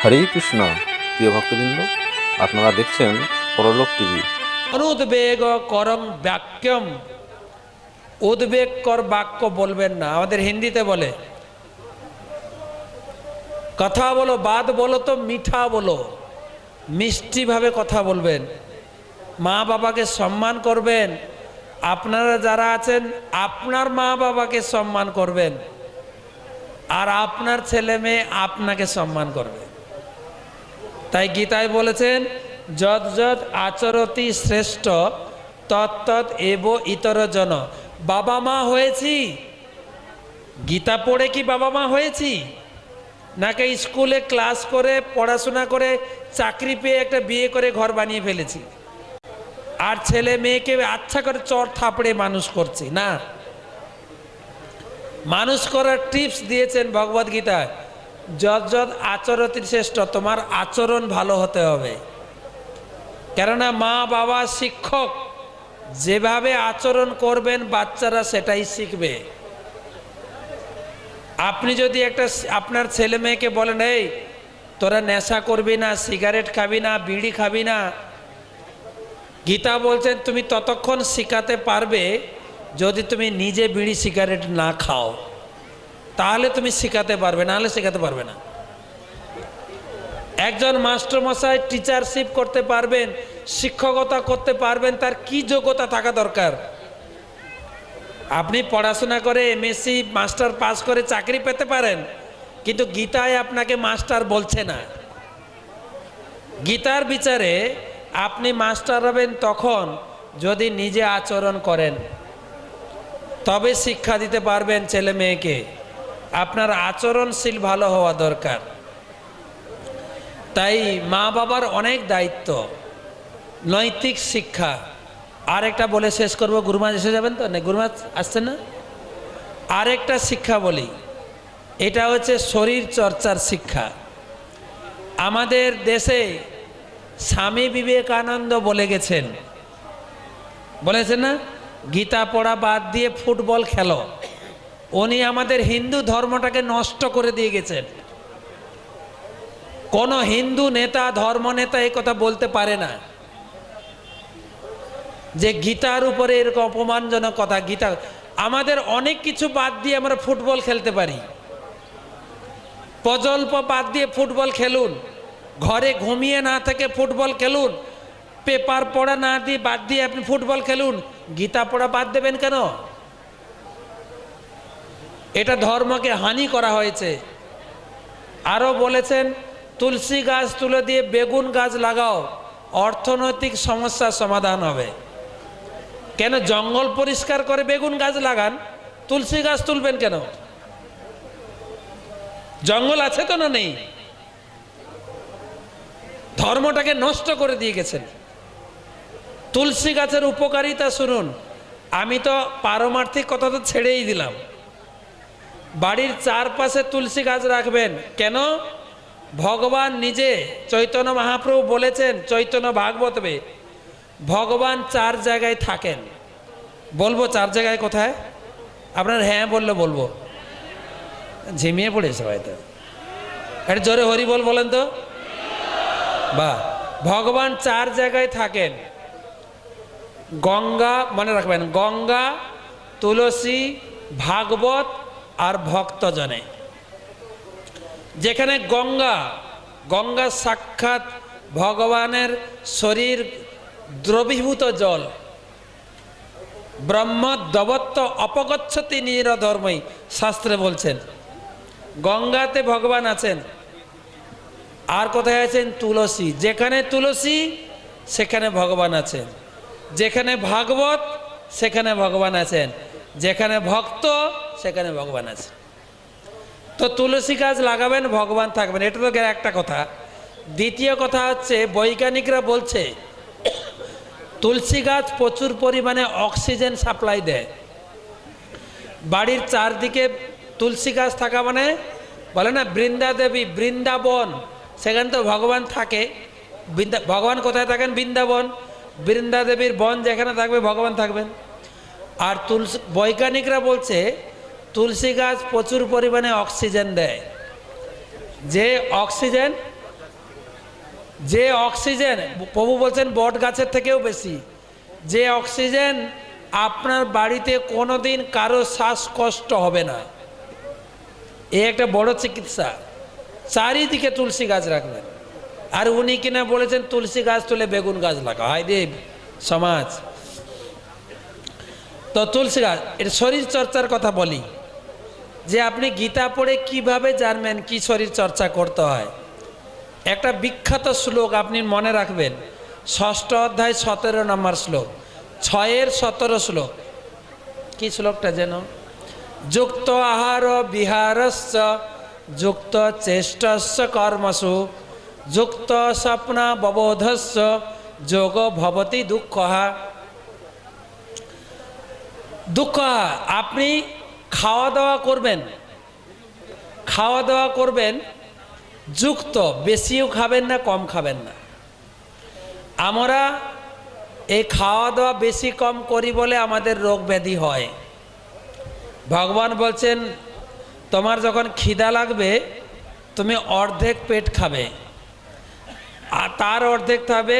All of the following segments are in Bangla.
হরে কৃষ্ণ। প্রিয় ভক্তবৃন্দ, আপনারা দেখছেন পরলোক টিভি। অনুদ্বেগ করং বাক্যম, উদ্বেগ কর বাক্য বলবেন না। আমাদের হিন্দিতে বলে কথা বলো, বাদ বলো তো মিঠা বলো, মিষ্টিভাবে কথা বলবেন, মা বাবাকে সম্মান করবেন। আপনারা যারা আছেন আপনার মা বাবাকে সম্মান করবেন, আর আপনার ছেলে মেয়ে আপনাকে সম্মান করবে। তাই গীতায় বলেছেন যদ যদ আচরতি শ্রেষ্ঠ তৎতৎ এব ইতর জন। বাবা মা হয়েছি, গীতা পড়ে কি বাবা মা হয়েছি, নাকি স্কুলে ক্লাস করে পড়াশোনা করে চাকরি পেয়ে একটা বিয়ে করে ঘর বানিয়ে ফেলেছি আর ছেলে মেয়েকে আচ্ছা করে চর থাপড়ে মানুষ করছি? না, মানুষ করার টিপস দিয়েছেন ভগবদ গীতায়, যদ যদ আচরতি শ্রেষ্ঠ। তোমার আচরণ ভালো হতে হবে, কেননা মা বাবা শিক্ষক, যেভাবে আচরণ করবেন বাচ্চারা সেটাই শিখবে। আপনি যদি আপনার ছেলে মেয়েকে বলেন এই তোরা নেশা করবি না, সিগারেট খাবি না, বিড়ি খাবি না, গীতা বলছেন তুমি ততক্ষণ শিখাতে পারবে যদি তুমি নিজে বিড়ি সিগারেট না খাও, তাহলে তুমি শিখাতে পারবে, নাহলে শেখাতে পারবে না। একজন মাস্টারমশাই টিচারশিপ করতে পারবেন, শিক্ষকতা করতে পারবেন, তার কি যোগ্যতা থাকা দরকার? আপনি পড়াশোনা করে এমএসসি মাস্টার পাস করে চাকরি পেতে পারেন, কিন্তু গীতায় আপনাকে মাস্টার বলছে না। গীতার বিচারে আপনি মাস্টার হবেন তখন যদি নিজে আচরণ করেন, তবে শিক্ষা দিতে পারবেন ছেলে মেয়েকে। আপনার আচরণশীল ভালো হওয়া দরকার। তাই মা বাবার অনেক দায়িত্ব, নৈতিক শিক্ষা। আরেকটা বলে শেষ করব, গুরুমাজ এসে যাবেন তো? না, গুরুমাজ আসছেন না? আরেকটা শিক্ষা বলি, এটা হচ্ছে শরীর চর্চার শিক্ষা। আমাদের দেশে স্বামী বিবেকানন্দ বলেছেন না, গীতা পড়া বাদ দিয়ে ফুটবল খেলো। উনি আমাদের হিন্দু ধর্মটাকে নষ্ট করে দিয়ে গেছেন। কোন হিন্দু নেতা, ধর্ম নেতা এই কথা বলতে পারে না যে গীতার উপরে এরকম অপমানজনক কথা। গীতা আমাদের অনেক কিছু বাদ দিয়ে আমরা ফুটবল খেলতে পারি। প্রজল্প বাদ দিয়ে ফুটবল খেলুন, ঘরে ঘুমিয়ে না থেকে ফুটবল খেলুন, পেপার পড়া না দিয়ে বাদ দিয়ে আপনি ফুটবল খেলুন। গীতা পড়া বাদ দেবেন কেন? এটা ধর্মকে হানি করা হয়েছে। আরও বলেছেন তুলসী গাছ তুলে দিয়ে বেগুন গাছ লাগাও, অর্থনৈতিক সমস্যার সমাধান হবে। কেন জঙ্গল পরিষ্কার করে বেগুন গাছ লাগান, তুলসী গাছ তুলবেন কেন? জঙ্গল আছে তো না নেই? ধর্মটাকে নষ্ট করে দিয়ে গেছেন। তুলসী গাছের উপকারিতা শুনুন। আমি তো পারমার্থিক কথা তো ছেড়েই দিলাম। বাড়ির চারপাশে তুলসী গাছ রাখবেন কেন? ভগবান নিজে চৈতন্য মহাপ্রভু বলেছেন চৈতন্য ভাগবতে, ভগবান 4 জায়গায় থাকেন। বলবো 4 জায়গায় কোথায়? আপনার হ্যাঁ বললে বলবো, ঝিমিয়ে পড়েছে হয়তো। এটা জোরে হরি বল বলেন তো। বাহ, ভগবান 4 জায়গায় থাকেন। গঙ্গা, মনে রাখবেন, গঙ্গা, তুলসী, ভাগবত আর ভক্তজনে। যেখানে গঙ্গা, গঙ্গা সাক্ষাৎ ভগবানের শরীর দ্রবীভূত জল। ব্রহ্ম দবত্ত অপগচ্ছতি নিরধর্মই শাস্ত্রে বলছেন। গঙ্গাতে ভগবান আছেন। আর কোথায় আছেন? তুলসী। যেখানে তুলসী সেখানে ভগবান আছেন। যেখানে ভাগবত সেখানে ভগবান আছেন। যেখানে ভক্ত সেখানে ভগবান আছেন। তো তুলসী গাছ লাগাবেন, ভগবান থাকবেন। এটা তো একটা কথা। দ্বিতীয় কথা হচ্ছে বৈজ্ঞানিকরা বলছে তুলসী গাছ প্রচুর পরিমাণে অক্সিজেন সাপ্লাই দেয়। বাড়ির চারদিকে তুলসী গাছ থাকা মানে, বলে না বৃন্দা দেবী, বৃন্দাবন, সেখানে তো ভগবান থাকে। ভগবান কোথায় থাকেন? বৃন্দাবন। বৃন্দা দেবীর বন যেখানে থাকবে ভগবান থাকবেন। আর বৈজ্ঞানিকরা বলছে তুলসী গাছ প্রচুর পরিমাণে অক্সিজেন দেয়। যে অক্সিজেন যে অক্সিজেন, প্রভু বলছেন বট গাছের থেকেও বেশি, যে অক্সিজেন আপনার বাড়িতে কোনোদিন কারো শ্বাসকষ্ট হবে না, এই একটা বড় চিকিৎসা। চারিদিকে তুলসী গাছ রাখবেন। আর উনি কিনা বলেছেন তুলসী গাছ তুলে বেগুন গাছ লাগা, হায় রে সমাজ। তো তুলসী গাছ, এটা শরীর চর্চার কথা বলি, যে আপনি গীতা পড়ে কিভাবে জানবেন কি শরীর চর্চা করতে হয়। একটা বিখ্যাত শ্লোক আপনি মনে রাখবেন, 6ষ্ঠ অধ্যায় 17 নম্বর শ্লোক, 6-এর 17 শ্লোক। কি শ্লোকটা যেন? যুক্ত আহার বিহারস্য যুক্ত চেষ্টস্য কর্মসু যুক্ত স্বপ্ন ববোধস্য যোগ ভবতি দুঃখ। দুঃখ, আপনি খাওয়া দাওয়া করবেন, খাওয়া দাওয়া করবেন যুক্ত, বেশিও খাবেন না কম খাবেন না। আমরা এই খাওয়া দাওয়া বেশি কম করি বলে আমাদের রোগ ব্যাধি হয়। ভগবান বলছেন তোমার যখন খিদা লাগবে তুমি অর্ধেক পেট খাবে, আর তার অর্ধেক থাকবে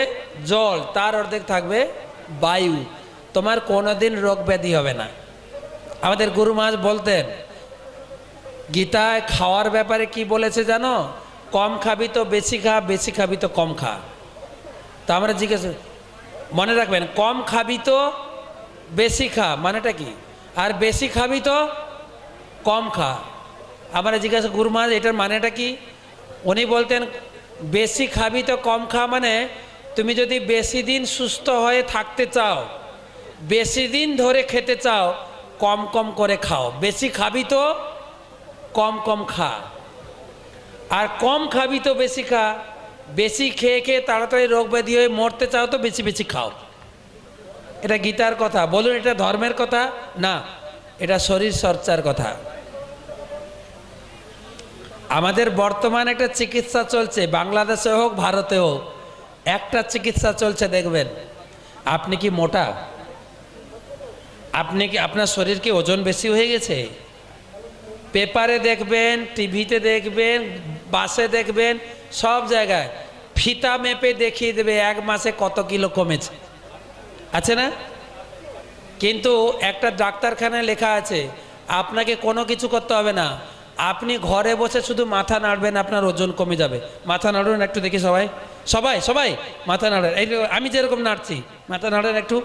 জল, তার অর্ধেক থাকবে বায়ু, তোমার কোনোদিন রোগ ব্যাধি হবে না। আমাদের গুরু মহারাজ বলতেন গীতায় খাওয়ার ব্যাপারে কি বলেছে জানো? কম খাবি তো বেশি খা, বেশি খাবি তো কম খা। তো আমরা জিজ্ঞেস, মনে রাখবেন, কম খাবি তো বেশি খা মানেটা কি, আর বেশি খাবি তো কম খা। আমরা জিজ্ঞাসা গুরু মহারাজ এটার মানেটা কি? উনি বলতেন বেশি খাবি তো কম খা মানে তুমি যদি বেশি দিন সুস্থ হয়ে থাকতে চাও, বেশি দিন ধরে খেতে চাও, কম কম করে খাও। বেশি খাবি তো কম কম খা, আর কম খাবি তো বেশি খা। বেশি খেয়ে খেয়ে তাড়াতাড়ি রোগ ব্যাধি হয়ে মরতে চাও তো বেশি বেশি খাও। এটা গীতার কথা। বলুন এটা ধর্মের কথা না, এটা শরীর চর্চার কথা। আমাদের বর্তমান একটা চিকিৎসা চলছে, বাংলাদেশে হোক ভারতে হোক, একটা চিকিৎসা চলছে দেখবেন। আপনি কি মোটা? আপনি কি, আপনার শরীর কি ওজন বেশি হয়ে গেছে? পেপারে দেখবেন, টিভিতে দেখবেন, বাসে দেখবেন, সব জায়গায় ফিতা মেপে দেখিয়ে দেবে 1 মাসে কত কিলো কমেছে, আছে না? কিন্তু একটা ডাক্তারখানায় লেখা আছে আপনাকে কোনো কিছু করতে হবে না, আপনি ঘরে বসে শুধু মাথা নাড়বেন, আপনার ওজন কমে যাবে। মাথা নাড়ুন একটু দেখি, সবাই সবাই সবাই মাথা নাড়েন। এই আমি যেরকম নাড়ছি মাথা নাড়েন একটু,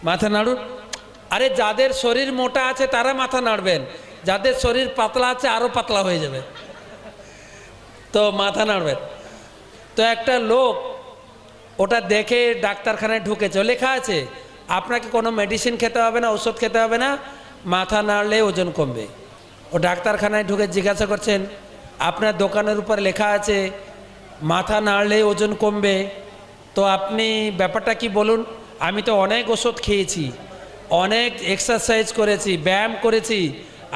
মাথা নাড়ুন। আরে যাদের শরীর মোটা আছে তারা মাথা নাড়বেন, যাদের শরীর পাতলা আছে আরও পাতলা হয়ে যাবে, তো মাথা নাড়বেন। তো একটা লোক ওটা দেখে ডাক্তারখানায় ঢুকেছে, লেখা আছে আপনাকে কোনো মেডিসিন খেতে হবে না, ওষুধ খেতে হবে না, মাথা নাড়লে ওজন কমবে। ও ডাক্তারখানায় ঢুকে জিজ্ঞাসা করছেন আপনার দোকানের উপর লেখা আছে মাথা নাড়লে ওজন কমবে, তো আপনি ব্যাপারটা কি বলুন? আমি তো অনেক ওষুধ খেয়েছি, অনেক এক্সারসাইজ করেছি, ব্যায়াম করেছি,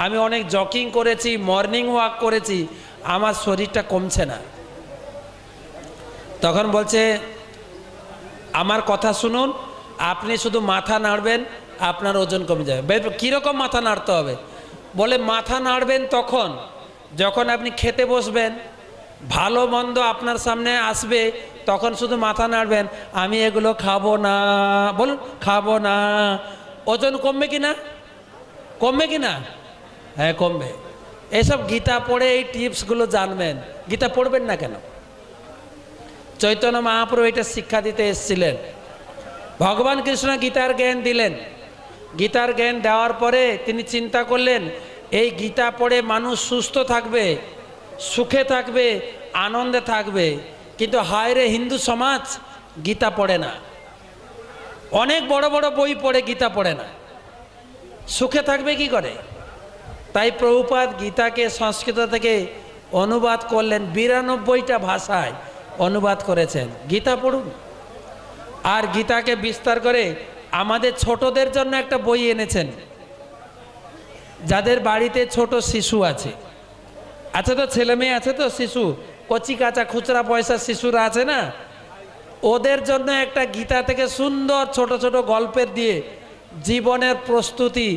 আমি অনেক জগিং করেছি, মর্নিং ওয়াক করেছি, আমার শরীরটা কমছে না। তখন বলছে আমার কথা শুনুন, আপনি শুধু মাথা নাড়বেন, আপনার ওজন কমে যাবে। কীরকম মাথা নাড়তে হবে? বলে মাথা নাড়বেন তখন যখন আপনি খেতে বসবেন, ভালো মন্দ আপনার সামনে আসবে, তখন শুধু মাথা নাড়বেন, আমি এগুলো খাবো না, বলুন খাবো না। ওজন কমবে কি না? কমবে কি না? হ্যাঁ কমবে। এসব গীতা পড়ে এই টিপসগুলো জানবেন। গীতা পড়বেন না কেন? চৈতন্য মহাপ্রভু এটা শিক্ষা দিতে এসেছিলেন। ভগবান কৃষ্ণ গীতার জ্ঞান দিলেন। গীতার জ্ঞান দেওয়ার পরে তিনি চিন্তা করলেন এই গীতা পড়ে মানুষ সুস্থ থাকবে, সুখে থাকবে, আনন্দে থাকবে। কিন্তু হায় রে, হিন্দু সমাজ গীতা পড়ে না, অনেক বড় বড় বই পড়ে, গীতা পড়ে না, সুখে থাকবে কি করে? তাই প্রভুপাদ গীতাকে সংস্কৃত থেকে অনুবাদ করলেন, 92টা ভাষায় অনুবাদ করেছেন। গীতা পড়ুন। আর গীতাকে বিস্তার করে আমাদের ছোটদের জন্য একটা বই এনেছেন, যাদের বাড়িতে ছোট শিশু আছে, আছে তো, ছেলে মেয়ে আছে তো, শিশু, কচি কাঁচা খুচরা পয়সা শিশুরা আছে না, ওদের জন্য একটা গীতা থেকে সুন্দর ছোট ছোট গল্পের দিয়ে জীবনের প্রস্তুতি,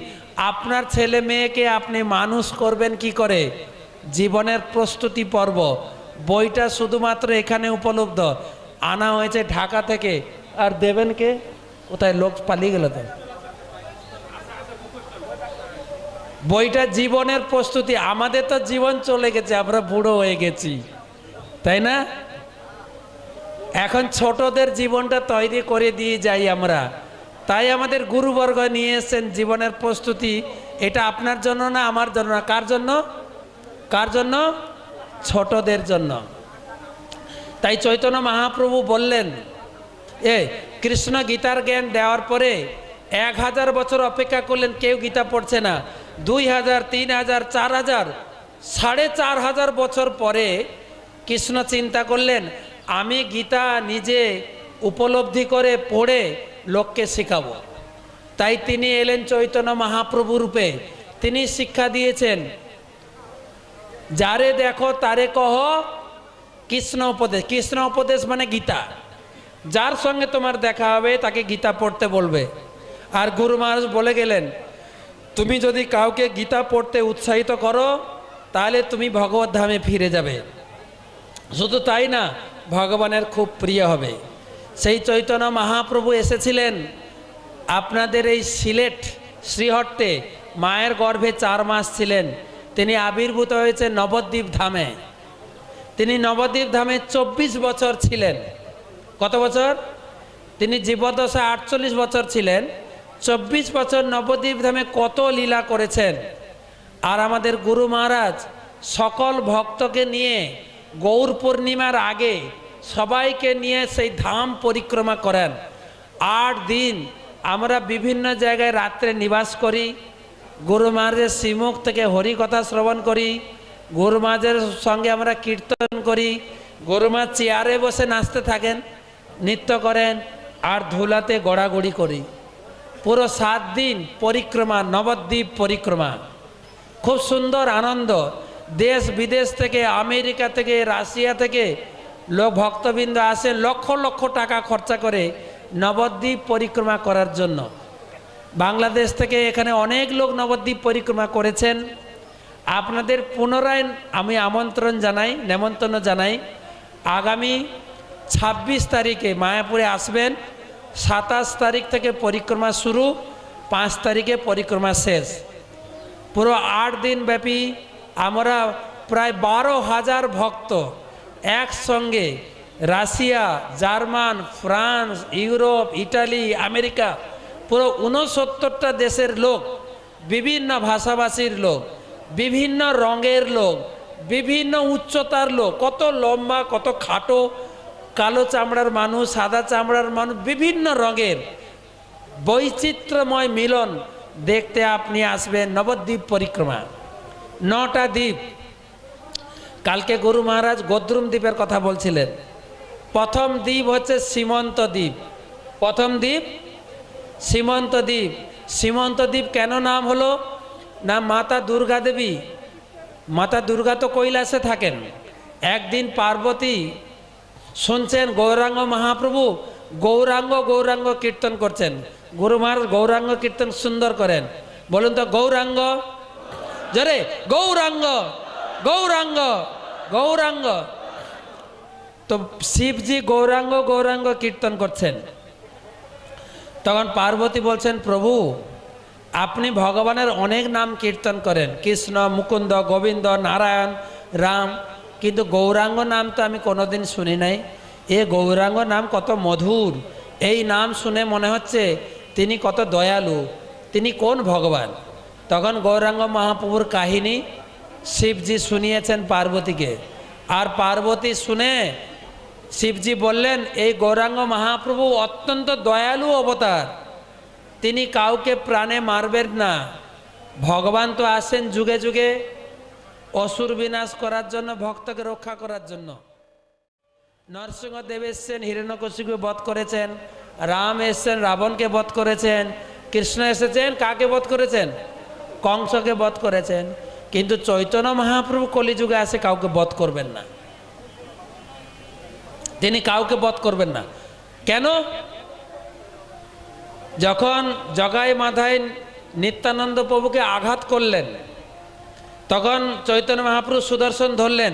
আপনার ছেলে মেয়েকে আপনি মানুষ করবেন কি করে, জীবনের প্রস্তুতি পর্ব, বইটা শুধুমাত্র এখানে উপলব্ধ, আনা হয়েছে ঢাকা থেকে। আর দেবেন কে? কোথায়? লোক পালিয়ে গেল তো। বইটা জীবনের প্রস্তুতি। আমাদের তো জীবন চলে গেছে, আমরা বুড়ো হয়ে গেছি, তাই না? এখন ছোটদের জীবনটা তৈরি করে দিয়ে যাই আমরা। তাই আমাদের গুরুবর্গ নিয়ে এসেছেন জীবনের প্রস্তুতি। এটা আপনার জন্য না, আমার জন্য না। কার জন্য? কার জন্য? ছোটদের জন্য। তাই চৈতন্য মহাপ্রভু বললেন, কৃষ্ণ গীতার জ্ঞান দেওয়ার পরে 1000 বছর অপেক্ষা করলেন, কেউ গীতা পড়ছে না। 2000, 3000, 4000, 4500 বছর পরে কৃষ্ণ চিন্তা করলেন, আমি গীতা নিজে উপলব্ধি করে পড়ে লোককে শেখাবো। তাই তিনি এলেন চৈতন্য মহাপ্রভু রূপে। তিনি শিক্ষা দিয়েছেন, যারে দেখো তারে কহ কৃষ্ণ উপদেশ। কৃষ্ণ উপদেশ মানে গীতা। যার সঙ্গে তোমার দেখা হবে তাকে গীতা পড়তে বলবে। আর গুরু মহারাজ বলে গেলেন, তুমি যদি কাউকে গীতা পড়তে উৎসাহিত করো তাহলে তুমি ভগবত ধামে ফিরে যাবে। শুধু তাই না, ভগবানের খুব প্রিয় হবে। সেই চৈতন্য মহাপ্রভু এসেছিলেন আপনাদের এই সিলেট শ্রীহট্টে, মায়ের গর্ভে 4 মাস ছিলেন। তিনি আবির্ভূত হয়েছে নবদ্বীপ ধামে। তিনি নবদ্বীপ ধামে 24 বছর ছিলেন। কত বছর? তিনি জীবদ্দশায় 48 বছর ছিলেন। 24 বছর নবদ্বীপ ধামে কত লীলা করেছেন। আর আমাদের গুরু মহারাজ সকল ভক্তকে নিয়ে গৌর পূর্ণিমার আগে সবাইকে নিয়ে সেই ধাম পরিক্রমা করেন। 8 দিন আমরা বিভিন্ন জায়গায় রাত্রে নিবাস করি। গুরু মহারাজের শ্রীমুখ থেকে হরিকথা শ্রবণ করি। গুরু মহারাজের সঙ্গে আমরা কীর্তন করি। গুরু মহারাজ চেয়ারে বসে নাচতে থাকেন, নৃত্য করেন, আর ধুলাতে গড়াগড়ি করি। পুরো 7 দিন পরিক্রমা, নবদ্বীপ পরিক্রমা। খুব সুন্দর আনন্দ। দেশ বিদেশ থেকে, আমেরিকা থেকে, রাশিয়া থেকে লোক ভক্তবৃন্দ আসেন, লক্ষ লক্ষ টাকা খরচা করে নবদ্বীপ পরিক্রমা করার জন্য। বাংলাদেশ থেকে এখানে অনেক লোক নবদ্বীপ পরিক্রমা করেছেন। আপনাদের পুনরায় আমি আমন্ত্রণ জানাই, নেমন্তন্ন জানাই। আগামী 26 তারিখে মায়াপুরে আসবেন। 27 তারিখ থেকে পরিক্রমা শুরু, 5 তারিখে পরিক্রমা শেষ। পুরো 8 দিন ব্যাপী আমরা প্রায় 12,000 ভক্ত একসঙ্গে Russia, German, France, Europe, Italy, America, পুরো 69টা দেশের লোক, বিভিন্ন ভাষাভাষীর লোক, বিভিন্ন রঙের লোক, বিভিন্ন উচ্চতার লোক, কত লম্বা, কত খাটো, কালো চামড়ার মানুষ, সাদা চামড়ার মানুষ, বিভিন্ন রঙের বৈচিত্র্যময় মিলন দেখতে আপনি আসবেন নবদ্বীপ পরিক্রমা। 9টা দ্বীপ। কালকে গুরু মহারাজ গদ্রুম দ্বীপের কথা বলছিলেন। প্রথম দ্বীপ হচ্ছে সীমন্ত দ্বীপ। প্রথম দ্বীপ সীমন্ত দ্বীপ। সীমন্ত দ্বীপ কেন নাম হলো? না, মাতা দুর্গা দেবী, মাতা দুর্গা তো কৈলাসে থাকেন। একদিন পার্বতী শুনছেন গৌরাঙ্গ মহাপ্রভু গৌরাঙ্গ গৌরাঙ্গ কীর্তন করছেন। গুরু মহারাজ গৌরাঙ্গ কীর্তন সুন্দর করেন। বলুন তো, গৌরাঙ্গ জোরে, গৌরাঙ্গ গৌরাঙ্গ গৌরাঙ্গ। তো শিবজি গৌরাঙ্গ গৌরাঙ্গ কীর্তন করছেন। তখন পার্বতী বলছেন, প্রভু আপনি ভগবানের অনেক নাম কীর্তন করেন, কৃষ্ণ, মুকুন্দ, গোবিন্দ, নারায়ণ, রাম, কিন্তু গৌরাঙ্গ নাম তো আমি কোনোদিন শুনি নাই। এ গৌরাঙ্গ নাম কত মধুর। এই নাম শুনে মনে হচ্ছে তিনি কত দয়ালু, তিনি কোন ভগবান। তখন গৌরাঙ্গ মহাপ্রভুর কাহিনী শিবজি শুনিয়েছেন পার্বতীকে। আর পার্বতী শুনে শিবজি বললেন, এই গৌরাঙ্গ মহাপ্রভু অত্যন্ত দয়ালু অবতার, তিনি কাউকে প্রাণে মারবেন না। ভগবান তো আসেন যুগে যুগে অসুর বিনাশ করার জন্য, ভক্তকে রক্ষা করার জন্য। নরসিংহদেব এসছেন, হিরণ্যকশিপুকে বধ করেছেন। রাম এসছেন, রাবণকে বধ করেছেন। কৃষ্ণ এসেছেন, কাকে বধ করেছেন? কংসকে বধ করেছেন। কিন্তু চৈতন্য মহাপ্রভু কলিযুগে আসে কাউকে বধ করবেন না। তিনি কাউকে বধ করবেন না। কেন? যখন জগাই মাধাই নিত্যানন্দ প্রভুকে আঘাত করলেন, তখন চৈতন্য মহাপ্রভু সুদর্শন ধরলেন,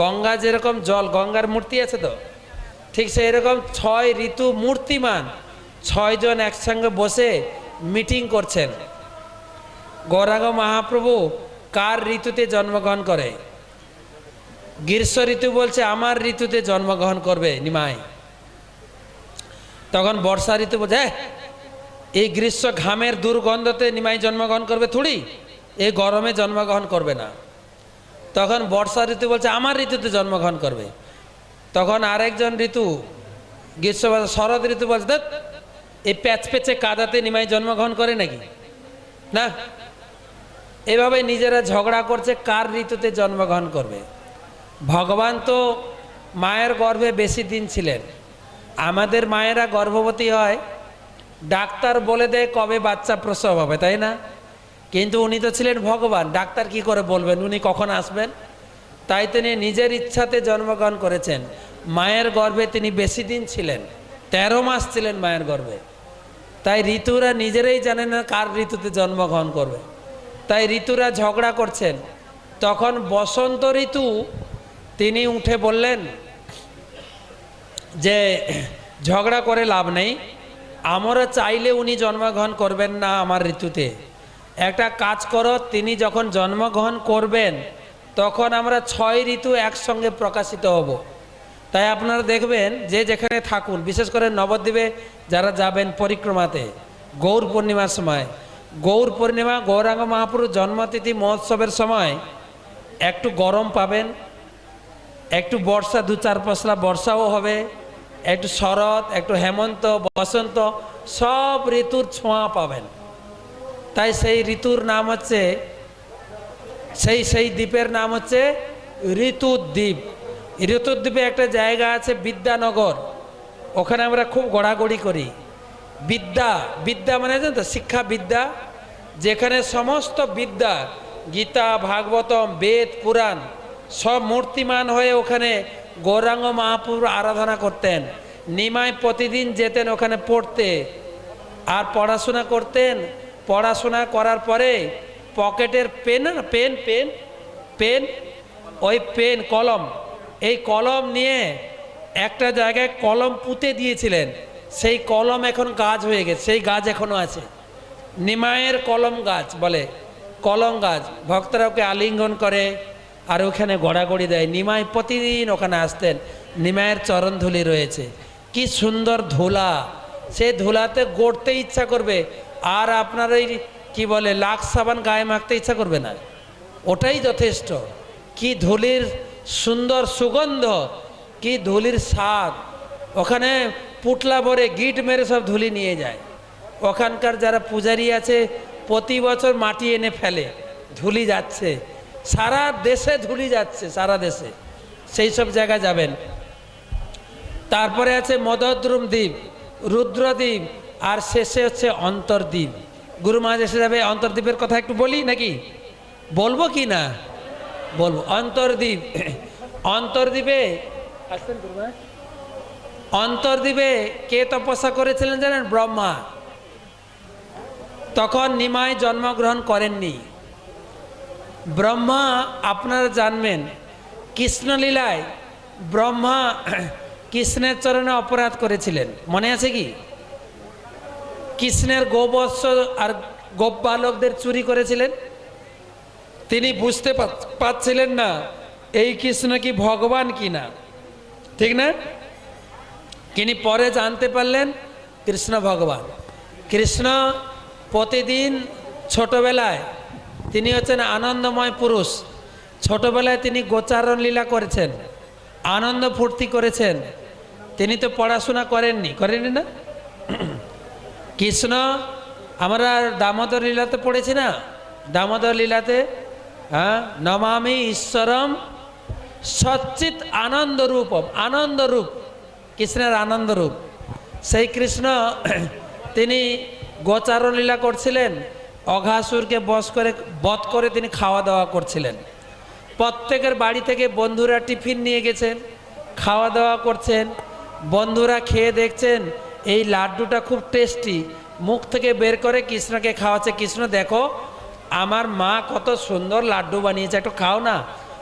গঙ্গা যেরকম জল, গঙ্গার মূর্তি আছে তো, ঠিক সেই রকম 6 ঋতু মূর্তিমান 6 জন একসঙ্গে বসে মিটিং করছেন। গৌরাঙ্গ মহাপ্রভু কার ঋতুতে জন্মগ্রহণ করে? গ্রীষ্ম ঋতু বলছে আমার ঋতুতে জন্মগ্রহণ করবে নিমাই। তখন বর্ষা ঋতু বলছে এই গ্রীষ্ম ঘামের দুর্গন্ধতে নিমাই জন্মগ্রহণ করবে থুড়ি, এই গরমে জন্মগ্রহণ করবে না। তখন বর্ষা ঋতু বলছে আমার ঋতুতে জন্মগ্রহণ করবে। তখন আরেকজন ঋতু গ্রীষ্ম শরৎ ঋতু বলছে দেখ এই প্যাচপেচে কাদাতে নিমাই জন্মগ্রহণ করে নাকি না। এভাবে নিজেরা ঝগড়া করছে কার ঋতুতে জন্মগ্রহণ করবে। ভগবান তো মায়ের গর্ভে বেশি দিন ছিলেন। আমাদের মায়েরা গর্ভবতী হয়, ডাক্তার বলে দেয় কবে বাচ্চা প্রসব হবে, তাই না? কিন্তু উনি তো ছিলেন ভগবান, ডাক্তার কি করে বলবেন উনি কখন আসবেন? তাই তিনি নিজের ইচ্ছাতে জন্মগ্রহণ করেছেন। মায়ের গর্ভে তিনি বেশি দিন ছিলেন, 13 মাস ছিলেন মায়ের গর্ভে। তাই ঋতুরা নিজেরাই জানেন না কার ঋতুতে জন্মগ্রহণ করবে, তাই ঋতুরা ঝগড়া করছেন। তখন বসন্ত ঋতু তিনি উঠে বললেন যে ঝগড়া করে লাভ নেই, আমরা চাইলে উনি জন্মগ্রহণ করবেন না আমার ঋতুতে। একটা কাজ করো, তিনি যখন জন্মগ্রহণ করবেন তখন আমরা 6 ঋতু একসঙ্গে প্রকাশিত হব। তাই আপনারা দেখবেন যে যেখানে থাকুন, বিশেষ করে নবদ্বীপে যারা যাবেন পরিক্রমাতে গৌর পূর্ণিমার সময়, গৌর পূর্ণিমা গৌরাঙ্গ মহাপ্রভুর জন্মতিথি মহোৎসবের সময় একটু গরম পাবেন, একটু বর্ষা 2-4 পশলা বর্ষাও হবে, একটু শরৎ, একটু হেমন্ত, বসন্ত, সব ঋতুর ছোঁয়া পাবেন। তাই সেই ঋতুর নাম হচ্ছে, সেই দ্বীপের নাম হচ্ছে ঋতুদ্বীপ। ঋতুদ্বীপে একটা জায়গা আছে বিদ্যানগর, ওখানে আমরা খুব গড়াগড়ি করি। বিদ্যা মানে জানেন তো, শিক্ষা বিদ্যা, যেখানে সমস্ত বিদ্যা গীতা, ভাগবতম, বেদ, পুরাণ সব মূর্তিমান হয়ে ওখানে গৌরাঙ্গ মহাপ্রভুর আরাধনা করতেন। নিমাই প্রতিদিন যেতেন ওখানে পড়তে আর পড়াশোনা করতেন। পড়াশোনা করার পরে পকেটের পেন ওই পেন কলম, এই কলম নিয়ে একটা জায়গায় কলম পুঁতে দিয়েছিলেন। সেই কলম এখন গাছ হয়ে গেছে, সেই গাছ এখনো আছে, নিমাইয়ের কলম গাছ বলে, কলম গাছ। ভক্তরা ওকে আলিঙ্গন করে আর ওখানে গড়াগড়ি দেয়। নিমাই প্রতিদিন ওখানে আসতেন, নিমাইয়ের চরণধুলি রয়েছে, কি সুন্দর ধুলা, সে ধুলাতে গড়তে ইচ্ছা করবে। আর আপনার ওই কী বলে লাক্স সাবান গায়ে মাখতে ইচ্ছা করবে না, ওটাই যথেষ্ট। কি ধুলির সুন্দর সুগন্ধ, কি ধুলির স্বাদ। ওখানে পুটলা ভরে গিট মেরে সব ধুলি নিয়ে যায়। ওখানকার যারা পূজারী আছে প্রতি বছর মাটি এনে ফেলে, ধুলি যাচ্ছে সারা দেশে, ধুলি যাচ্ছে সারা দেশে, সেই সব জায়গায় যাবেন। তারপরে আছে মদদ্রুম দ্বীপ, রুদ্রদ্বীপ, আর শেষে হচ্ছে অন্তর্দ্বীপ। গুরু মহারাজ এসে যাবে, অন্তর্দ্বীপের কথা একটু বলি নাকি? বলবো কি না? বলবো। অন্তর্দ্বীপ, অন্তর্দ্বীপে আসছেন গুরু মহারাজ? অন্তর্দ্বীপে কে তপস্যা করেছিলেন জানেন? ব্রহ্মা। তখন নিমাই জন্মগ্রহণ করেননি। ব্রহ্মা আপনারা জানবেন কৃষ্ণলীলায় ব্রহ্মা কৃষ্ণের চরণে অপরাধ করেছিলেন, মনে আছে কি? কৃষ্ণের গোবৎস আর গোপবালকদের চুরি করেছিলেন। তিনি বুঝতে পারছিলেন না এই কৃষ্ণ কি ভগবান কি না, ঠিক না? তিনি পরে জানতে পারলেন কৃষ্ণ ভগবান। কৃষ্ণ প্রতিদিন ছোটবেলায় তিনি হচ্ছেন আনন্দময় পুরুষ। ছোটবেলায় তিনি গোচারণ লীলা করেছেন, আনন্দ ফুর্তি করেছেন। তিনি তো পড়াশোনা করেননি না? কৃষ্ণ আমরা দামোদর লীলাতে পড়েছি না, দামোদর লীলাতে নমামি ঈশ্বরম সচ্চিত আনন্দরূপম, আনন্দরূপ, কৃষ্ণের আনন্দরূপ। সেই কৃষ্ণ তিনি গোচারণ লীলা করছিলেন, অঘাসুরকে বধ করে তিনি খাওয়া দাওয়া করছিলেন। প্রত্যেকের বাড়ি থেকে বন্ধুরা টিফিন নিয়ে গেছেন, খাওয়া দাওয়া করছেন। বন্ধুরা খেয়ে দেখছেন এই লাড্ডুটা খুব টেস্টি, মুখ থেকে বের করে কৃষ্ণকে খাওয়াচ্ছে। কৃষ্ণ দেখো আমার মা কত সুন্দর লাড্ডু বানিয়েছে, একটু খাও না।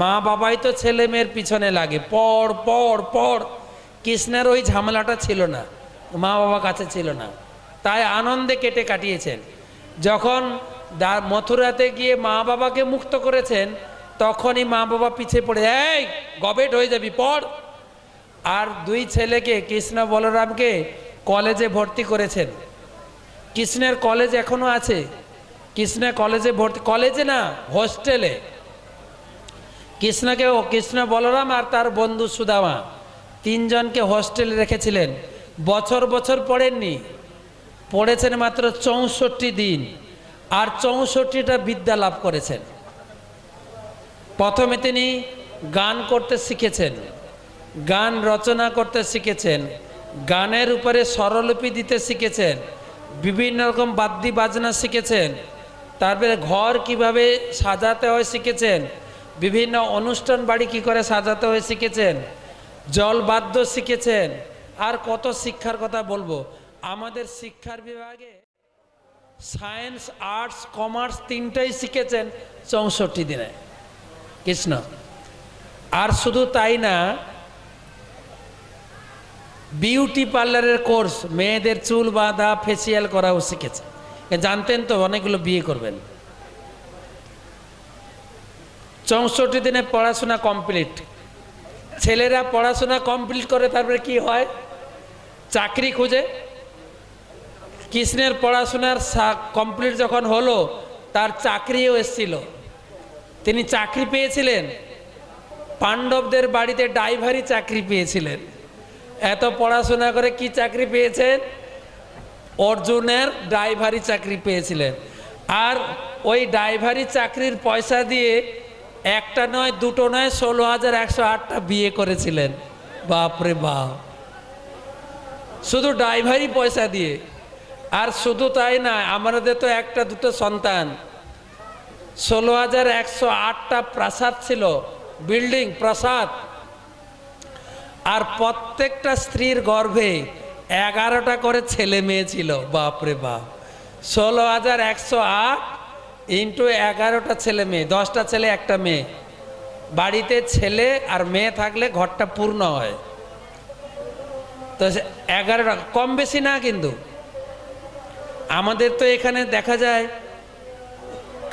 মা বাবাই তো ছেলে মেয়ের পিছনে লাগে, পড় পড় পড়। কৃষ্ণের ওই ঝামেলাটা ছিল না, মা বাবা কাছে ছিল না, তাই আনন্দে কেটে কাটিয়েছেন। যখন মথুরাতে গিয়ে মা বাবাকে মুক্ত করেছেন, তখনই মা বাবা পিছে পড়ে, এই গবেট হয়ে যাবি, পড়। আর দুই ছেলেকে, কৃষ্ণ বলরামকে কলেজে ভর্তি করেছেন। কৃষ্ণের কলেজ এখনো আছে, কৃষ্ণের কলেজে ভর্তি, কলেজে না, হোস্টেলে। কৃষ্ণ বলরাম আর তার বন্ধু সুদামা তিনজনকে হোস্টেলে রেখেছিলেন। বছর বছর পড়েননি, পড়েছেন মাত্র 64 দিন, আর 64টা বিদ্যা লাভ করেছেন। প্রথমে তিনি গান করতে শিখেছেন, গান রচনা করতে শিখেছেন, গানের উপরে স্বরলিপি দিতে শিখেছেন, বিভিন্ন রকম বাদ্যি বাজনা শিখেছেন, তারপরে ঘর কিভাবে সাজাতে হয় শিখেছেন, বিভিন্ন অনুষ্ঠান বাড়ি কি করে সাজাতে হয় শিখেছেন, জলবাদ্য শিখেছেন, আর কত শিক্ষার কথা বলবো। আমাদের শিক্ষার বিভাগে সায়েন্স, আর্টস, কমার্স তিনটাই শিখেছেন 64 দিনে কৃষ্ণ। আর শুধু তাই না, বিউটি পার্লারের কোর্স, মেয়েদের চুল বাঁধা, ফেসিয়াল করাও শিখেছে। জানতেন তো অনেকগুলো বিয়ে করবেন। 64 দিনে পড়াশোনা কমপ্লিট। ছেলেরা পড়াশোনা কমপ্লিট করে তারপরে কি হয়, চাকরি খুঁজে। কৃষ্ণের পড়াশোনার কমপ্লিট যখন হলো, তার চাকরিও এসেছিল, তিনি চাকরি পেয়েছিলেন। পাণ্ডবদের বাড়িতে ড্রাইভারি চাকরি পেয়েছিলেন। এত পড়াশোনা করে কি চাকরি পেয়েছেন, অর্জুনের ড্রাইভারি চাকরি পেয়েছিলেন। আর ওই ড্রাইভারি চাকরির পয়সা দিয়ে একটা নয়, দুটো নয়, 16,108টা বিয়ে করেছিলেন। বাপরে বাপ, শুধু ড্রাইভারি পয়সা দিয়ে। আর শুধু তাই না, আমাদের তো একটা দুটো সন্তান, 16,108টা প্রাসাদ ছিল, বিল্ডিং, প্রাসাদ। আর প্রত্যেকটা স্ত্রীর গর্ভে 11টা করে ছেলে মেয়ে ছিল। বাপরে বাপ, 16,108 ইন্টু 11টা ছেলে মেয়ে, 10টা ছেলে একটা মেয়ে। বাড়িতে ছেলে আর মেয়ে থাকলে ঘরটা পূর্ণ হয়। তো 11টা, কম বেশি না কিন্তু। আমাদের তো এখানে দেখা যায়,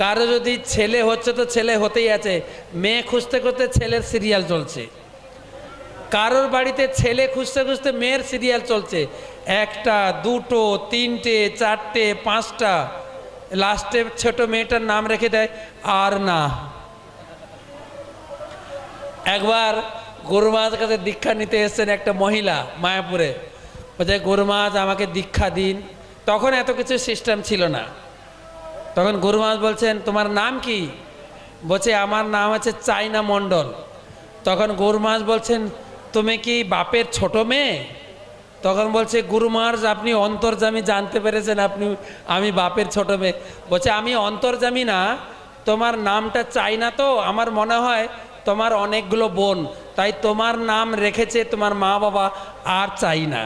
কারো যদি ছেলে হচ্ছে তো ছেলে হতেই আছে, মেয়ে খুঁজতে খুঁজতে ছেলের সিরিয়াল চলছে। কারোর বাড়িতে ছেলে খুঁজতে খুঁজতে মেয়ের সিরিয়াল চলছে, একটা, দুটো, তিনটে, চারটে, 5টা, লাস্টে ছোট মেয়েটার নাম রেখে দেয় আর না। একবার গুরুমার কাছে দীক্ষা নিতে এসেছেন একটা মহিলা মায়াপুরে, বলছে গুরুমাজ আমাকে দীক্ষা দিন। তখন এত কিছু সিস্টেম ছিল না। তখন গুরুমাজ বলছেন তোমার নাম কি? বলছে আমার নাম আছে চাইনা মণ্ডল। তখন গুরুমাজ বলছেন তুমি কি বাপের ছোট মেয়ে? তখন বলছে গুরুমাজ আপনি অন্তর্যামী, জানতে পেরেছেন আপনি আমি বাপের ছোট মেয়ে। বলছে আমি অন্তর্যামী না, তোমার নামটা চাইনা, তো আমার মনে হয় তোমার অনেকগুলো বোন, তাই তোমার নাম রেখেছে তোমার মা বাবা আর চাই না।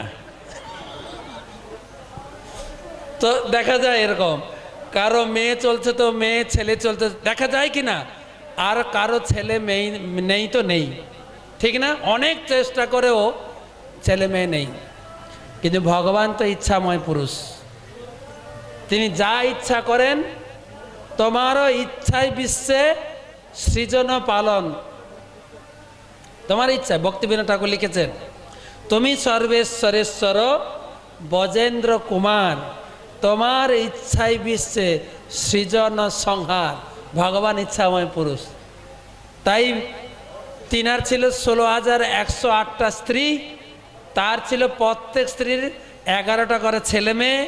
তো দেখা যায় এরকম, কারো মেয়ে চলছে তো মেয়ে, ছেলে চলছে, দেখা যায় কি না? আর কারো ছেলে মেয়ে নেই তো নেই, ঠিক না? অনেক চেষ্টা করেও ছেলে মেয়ে নেই। কিন্তু ভগবান তো ইচ্ছাময় পুরুষ, তিনি যা ইচ্ছা করেন। তোমারও ইচ্ছায় বিশ্বে সৃজন পালন, তোমার ইচ্ছা। ভক্তিবিনোদ ঠাকুর লিখেছেন তুমি সর্বেশ্বরেশ্বর বজেন্দ্র কুমার, তোমার ইচ্ছায় বিশ্বে সৃজন সংহার। ভগবান ইচ্ছাময় পুরুষ। তাই তিনার ছিল 16,108টা স্ত্রী, তার ছিল প্রত্যেক স্ত্রীর 11টা করে ছেলে মেয়ে,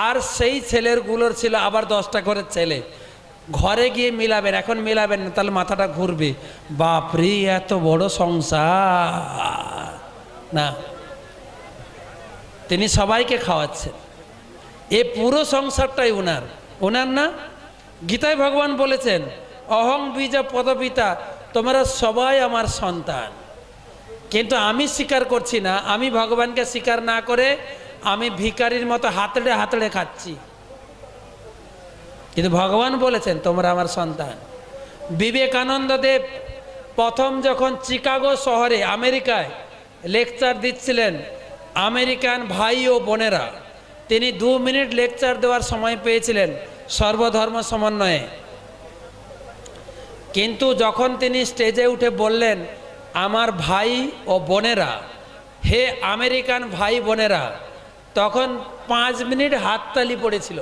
আর সেই ছেলেরগুলোর ছিল আবার 10টা করে ছেলে। ঘরে গিয়ে মিলাবেন, এখন মিলাবেন না তাহলে মাথাটা ঘুরবে, বাপরে এত বড় সংসার না। তিনি সবাইকে খাওয়াচ্ছেন, এ পুরো সংসারটাই ওনার না। গীতায় ভগবান বলেছেন অহং বীজ পদপিতা, তোমরা সবাই আমার সন্তান। কিন্তু আমি স্বীকার করছি না, আমি ভগবানকে স্বীকার না করে আমি ভিখারির মতো হাতড়ে হাতড়ে খাচ্ছি। কিন্তু ভগবান বলেছেন তোমরা আমার সন্তান। বিবেকানন্দ দেব প্রথম যখন চিকাগো শহরে আমেরিকায় লেকচার দিচ্ছিলেন আমেরিকান ভাই ও বোনেরা, তিনি 2 মিনিট লেকচার দেওয়ার সময় পেয়েছিলেন সর্বধর্ম সমন্বয়ে। কিন্তু যখন তিনি স্টেজে উঠে বললেন, আমার ভাই ও বোনেরা, হে আমেরিকান ভাই বোনেরা, তখন 5 মিনিট হাততালি পড়েছিল।